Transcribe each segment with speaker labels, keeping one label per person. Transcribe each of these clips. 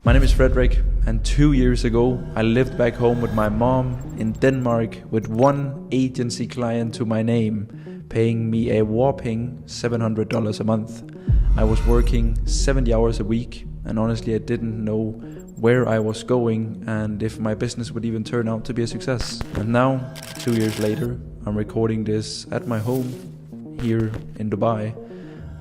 Speaker 1: My name is Frederick, and 2 years ago I lived back home with my mom in Denmark with one agency client to my name, paying me a whopping $700 a month. I was working 70 hours a week, and honestly I didn't know where I was going and if my business would even turn out to be a success. And now, 2 years later, I'm recording this at my home here in Dubai.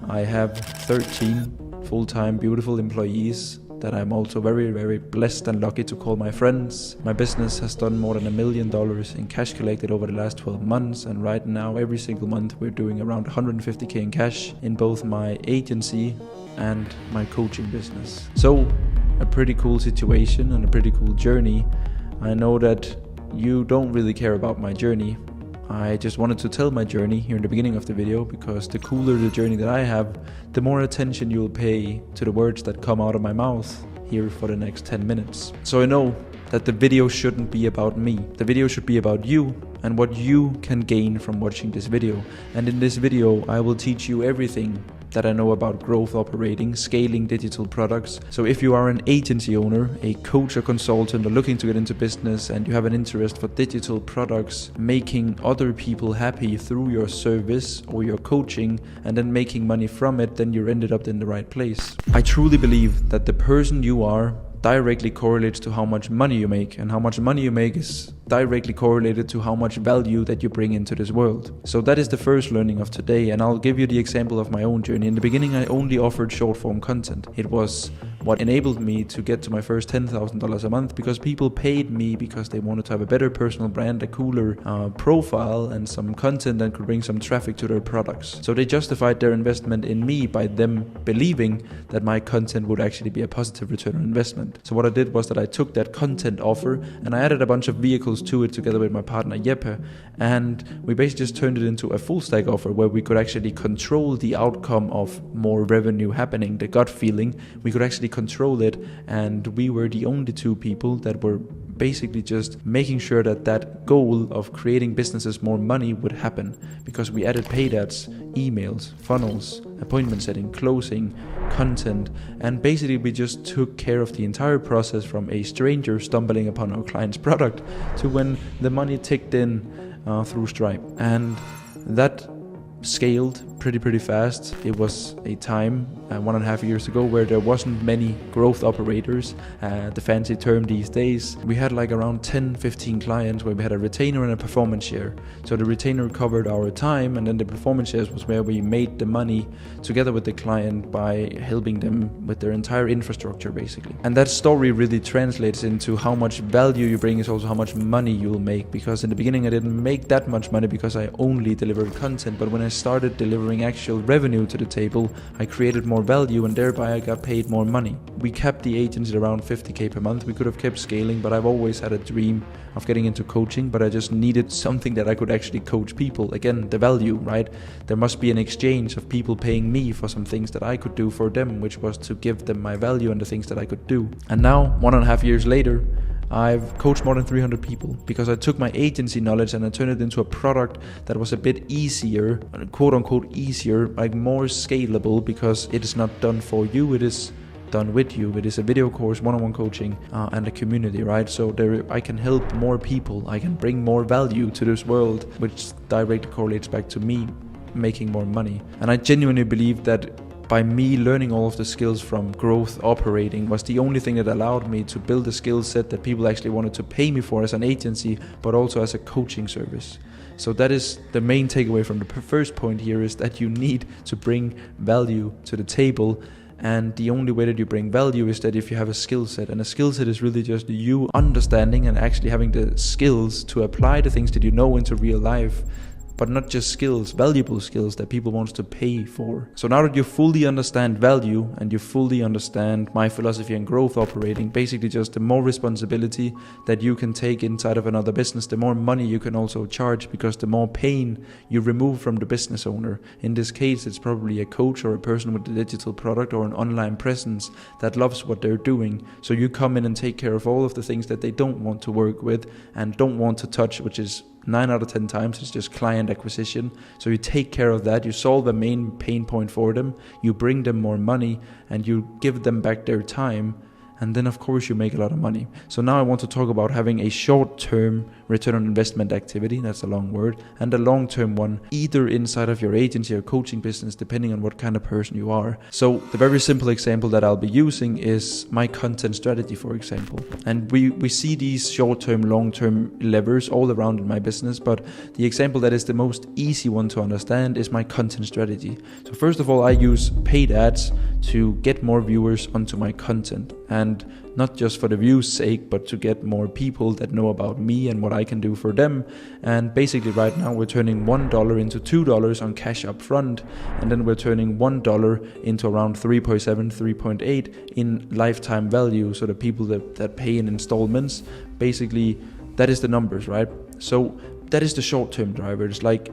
Speaker 1: I have 13 full-time beautiful employees that I'm also very blessed and lucky to call my friends. My business has done more than $1 million in cash collected over the last 12 months, and right now every single month we're doing around 150k in cash in both my agency and my coaching business. So a pretty cool situation and a pretty cool journey. I know that you don't really care about my journey. I just wanted to tell my journey here in the beginning of the video, because the cooler the journey that I have, the more attention you'll pay to the words that come out of my mouth here for the next 10 minutes. So I know that the video shouldn't be about me. The video should be about you and what you can gain from watching this video. And in this video, I will teach you everything that I know about growth operating, scaling digital products. So if you are an agency owner, a coach or consultant, or looking to get into business and you have an interest for digital products, making other people happy through your service or your coaching and then making money from it, then you're ended up in the right place. I truly believe that the person you are directly correlates to how much money you make, and how much money you make is directly correlated to how much value that you bring into this world. So that is the first learning of today, and I'll give you the example of my own journey. In the beginning I only offered short form content. It was what enabled me to get to my first $10,000 a month, because people paid me because they wanted to have a better personal brand, a cooler profile, and some content that could bring some traffic to their products. So they justified their investment in me by them believing that my content would actually be a positive return on investment. So what I did was that I took that content offer and I added a bunch of vehicles to it together with my partner Jeppe, and we basically just turned it into a full stack offer where we could actually control the outcome of more revenue happening, the gut feeling. We could actually control it, and we were the only two people that were basically just making sure that that goal of creating businesses more money would happen, because we added paid ads, emails, funnels, appointment setting, closing, content, and basically we just took care of the entire process from a stranger stumbling upon our client's product to when the money ticked in through Stripe. And that scaled pretty fast. It was a time 1.5 years ago where there wasn't many growth operators, the fancy term these days. We had like around 10-15 clients where we had a retainer and a performance share. So the retainer covered our time, and then the performance shares was where we made the money together with the client by helping them with their entire infrastructure basically. And that story really translates into how much value you bring is also how much money you'll make, because in the beginning I didn't make that much money because I only delivered content, but when I started delivering actual revenue to the table, I created more value, and thereby I got paid more money. We kept the agency at around 50k per month. We could have kept scaling, but I've always had a dream of getting into coaching, but I just needed something that I could actually coach people. Again, the value, right? There must be an exchange of people paying me for some things that I could do for them, which was to give them my value and the things that I could do. And now, 1.5 years later, I've coached more than 300 people because I took my agency knowledge and I turned it into a product that was a bit easier, quote unquote easier, like more scalable, because it is not done for you, it is done with you. It is a video course, one-on-one coaching, and a community, right? So there I can help more people, I can bring more value to this world, which directly correlates back to me making more money. And I genuinely believe that by me learning all of the skills from growth operating was the only thing that allowed me to build a skill set that people actually wanted to pay me for as an agency, but also as a coaching service. So that is the main takeaway from the first point here, is that you need to bring value to the table. And the only way that you bring value is that if you have a skill set, and a skill set is really just you understanding and actually having the skills to apply the things that you know into real life, but not just skills, valuable skills that people want to pay for. So now that you fully understand value and you fully understand my philosophy and growth operating, basically just the more responsibility that you can take inside of another business, the more money you can also charge, because the more pain you remove from the business owner. In this case, it's probably a coach or a person with a digital product or an online presence that loves what they're doing. So you come in and take care of all of the things that they don't want to work with and don't want to touch, which is 9 out of 10 times it's just client acquisition. So you take care of that, you solve the main pain point for them, you bring them more money, and you give them back their time. and then of course you make a lot of money. So now I want to talk about having a short-term return on investment activity, that's a long word, and a long-term one, either inside of your agency or coaching business, depending on what kind of person you are. So the very simple example that I'll be using is my content strategy, for example. And we see these short-term, long-term levers all around in my business, but the example that is the most easy one to understand is my content strategy. So first of all, I use paid ads to get more viewers onto my content, and not just for the views sake, but to get more people that know about me and what I can do for them. And basically right now we're turning $1 into $2 on cash up front, and then we're turning $1 into around 3.7, 3.8 in lifetime value. So the people that pay in installments, basically that is the numbers, right? So that is the short-term driver. It's like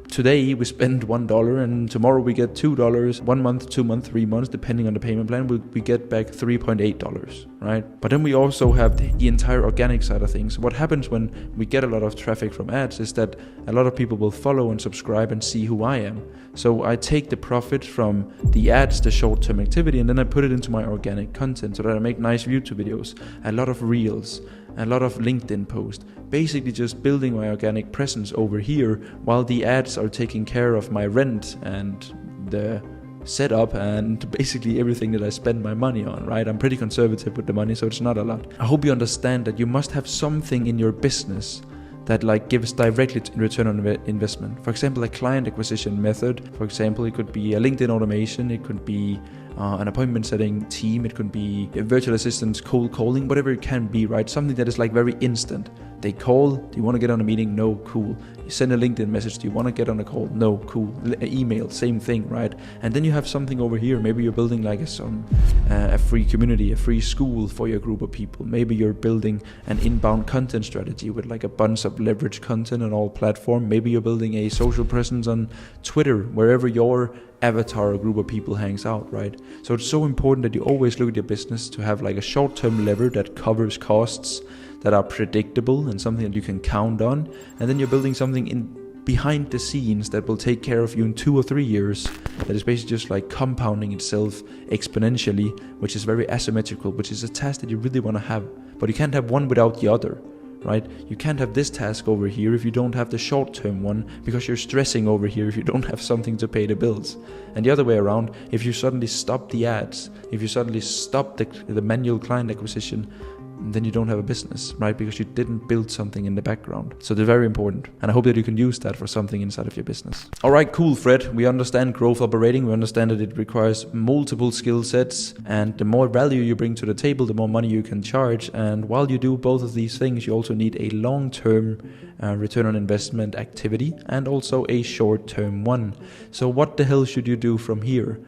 Speaker 1: today we spend $1 and tomorrow we get $2, 1 month, 2 months, 3 months, depending on the payment plan, we get back $3.8, right? But then we also have the entire organic side of things. What happens when we get a lot of traffic from ads is that a lot of people will follow and subscribe and see who I am. So I take the profit from the ads, the short-term activity, and then I put it into my organic content so that I make nice YouTube videos, a lot of reels, a lot of LinkedIn posts, basically just building my organic presence over here while the ads are taking care of my rent and the setup and basically everything that I spend my money on, right? I'm pretty conservative with the money, so it's not a lot. I hope you understand that you must have something in your business that like gives directly return on investment. For example, a client acquisition method. For example, it could be a LinkedIn automation, it could be an appointment setting team, it could be a virtual assistants, cold calling, whatever it can be, right? Something that is like very instant. They call, do you want to get on a meeting? No, cool. You send a LinkedIn message, do you want to get on a call? No, cool. Email, same thing, right? And then you have something over here. Maybe you're building like a free community, a free school for your group of people. Maybe you're building an inbound content strategy with like a bunch of leverage content on all platforms. Maybe you're building a social presence on Twitter, wherever your avatar or group of people hangs out, right? So it's so important that you always look at your business to have like a short-term lever that covers costs that are predictable and something that you can count on, and then you're building something in behind the scenes that will take care of you in 2 or 3 years, that is basically just like compounding itself exponentially, which is very asymmetrical, which is a task that you really want to have, but you can't have one without the other, right? You can't have this task over here if you don't have the short-term one, because you're stressing over here if you don't have something to pay the bills. And the other way around, if you suddenly stop the ads, if you suddenly stop the manual client acquisition, then you don't have a business, right? Because you didn't build something in the background. So they're very important. And I hope that you can use that for something inside of your business. All right, cool, Fred. We understand growth operating. We understand that it requires multiple skill sets. And the more value you bring to the table, the more money you can charge. And while you do both of these things, you also need a long-term return on investment activity and also a short-term one. So what the hell should you do from here?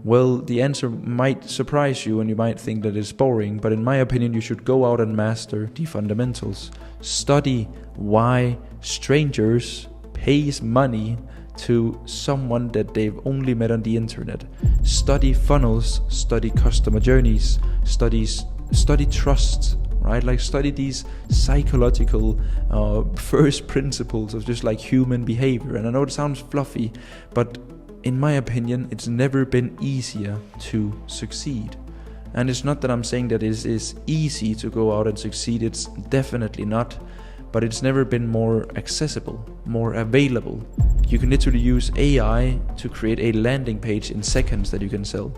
Speaker 1: Well, the answer might surprise you and you might think that it's boring, but in my opinion, you should go out and master the fundamentals. Study why strangers pays money to someone that they've only met on the internet. Study funnels, study customer journeys, study trust, right? Like study these psychological first principles of just like human behavior. And I know it sounds fluffy, but in my opinion, it's never been easier to succeed. And it's not that I'm saying that it is easy to go out and succeed, it's definitely not, but it's never been more accessible, more available. You can literally use AI to create a landing page in seconds that you can sell.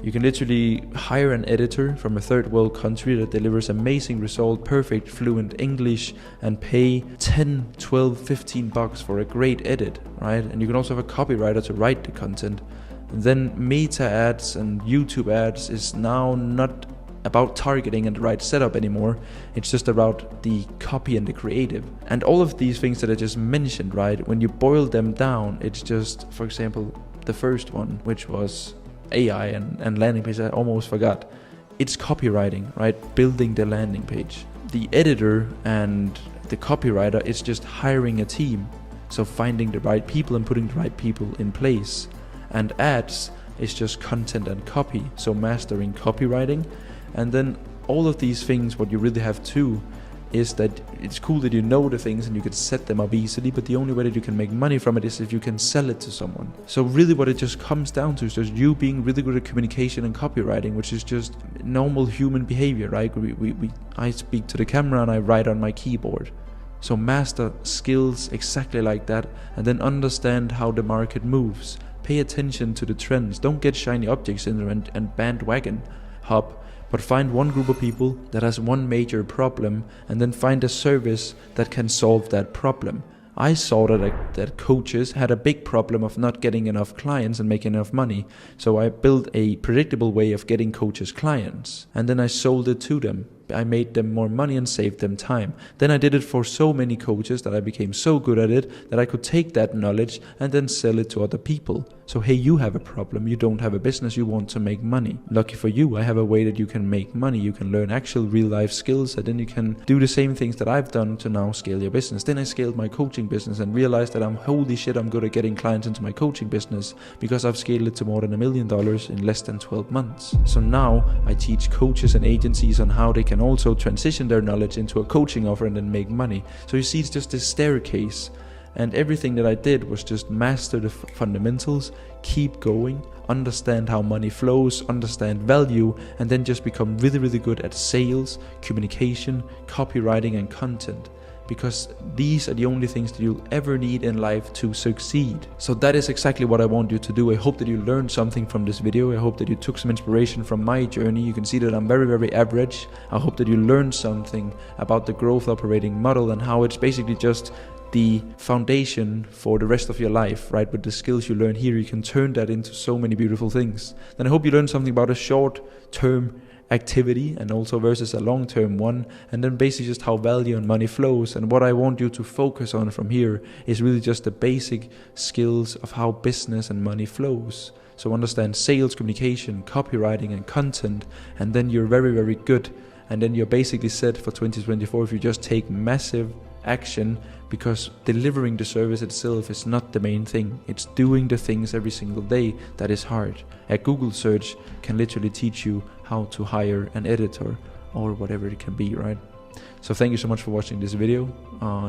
Speaker 1: You can literally hire an editor from a third world country that delivers amazing result, perfect fluent English, and pay 10, 12, 15 bucks for a great edit, right? And you can also have a copywriter to write the content. And then meta ads and YouTube ads is now not about targeting and the right setup anymore. It's just about the copy and the creative. And all of these things that I just mentioned, right? When you boil them down, it's just, for example, the first one, which was AI and landing page, I almost forgot. It's copywriting, right? Building the landing page. The editor and the copywriter is just hiring a team. So finding the right people and putting the right people in place. And ads is just content and copy. So mastering copywriting. And then all of these things, what you really have to is that it's cool that you know the things and you can set them up easily, but the only way that you can make money from it is if you can sell it to someone. So really what it just comes down to is just you being really good at communication and copywriting, which is just normal human behavior, right? I speak to the camera and I write on my keyboard. So master skills exactly like that, and then understand how the market moves. Pay attention to the trends. Don't get shiny object syndrome and bandwagon hop, but find one group of people that has one major problem and then find a service that can solve that problem. I saw that coaches had a big problem of not getting enough clients and making enough money. So I built a predictable way of getting coaches clients. And then I sold it to them. I made them more money and saved them time. Then I did it for so many coaches that I became so good at it that I could take that knowledge and then sell it to other people. So hey, you have a problem, you don't have a business, you want to make money. Lucky for you, I have a way that you can make money. You can learn actual real life skills, and then you can do the same things that I've done to now scale your business. Then I scaled my coaching business and realized that holy shit, I'm good at getting clients into my coaching business because I've scaled it to more than $1 million in less than 12 months. So now I teach coaches and agencies on how they can also transition their knowledge into a coaching offer and then make money. So you see, it's just this staircase, and everything that I did was just master the fundamentals, keep going, understand how money flows, understand value, and then just become really, really good at sales, communication, copywriting, and content. Because these are the only things that you'll ever need in life to succeed. So that is exactly what I want you to do. I hope that you learned something from this video. I hope that you took some inspiration from my journey. You can see that I'm very, very average. I hope that you learned something about the growth operating model and how it's basically just the foundation for the rest of your life, right? With the skills you learn here, you can turn that into so many beautiful things. Then I hope you learned something about a short-term activity and also versus a long-term one, and then basically just how value and money flows. And what I want you to focus on from here is really just the basic skills of how business and money flows. So understand sales, communication, copywriting, and content, and then you're very, very good. And then you're basically set for 2024 if you just take massive action, because delivering the service itself is not the main thing. It's doing the things every single day that is hard. A Google search can literally teach you how to hire an editor or whatever it can be, right? So thank you so much for watching this video.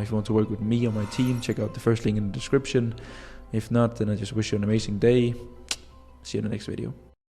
Speaker 1: If you want to work with me or my team, check out the first link in the description. If not, then I just wish you an amazing day. See you in the next video.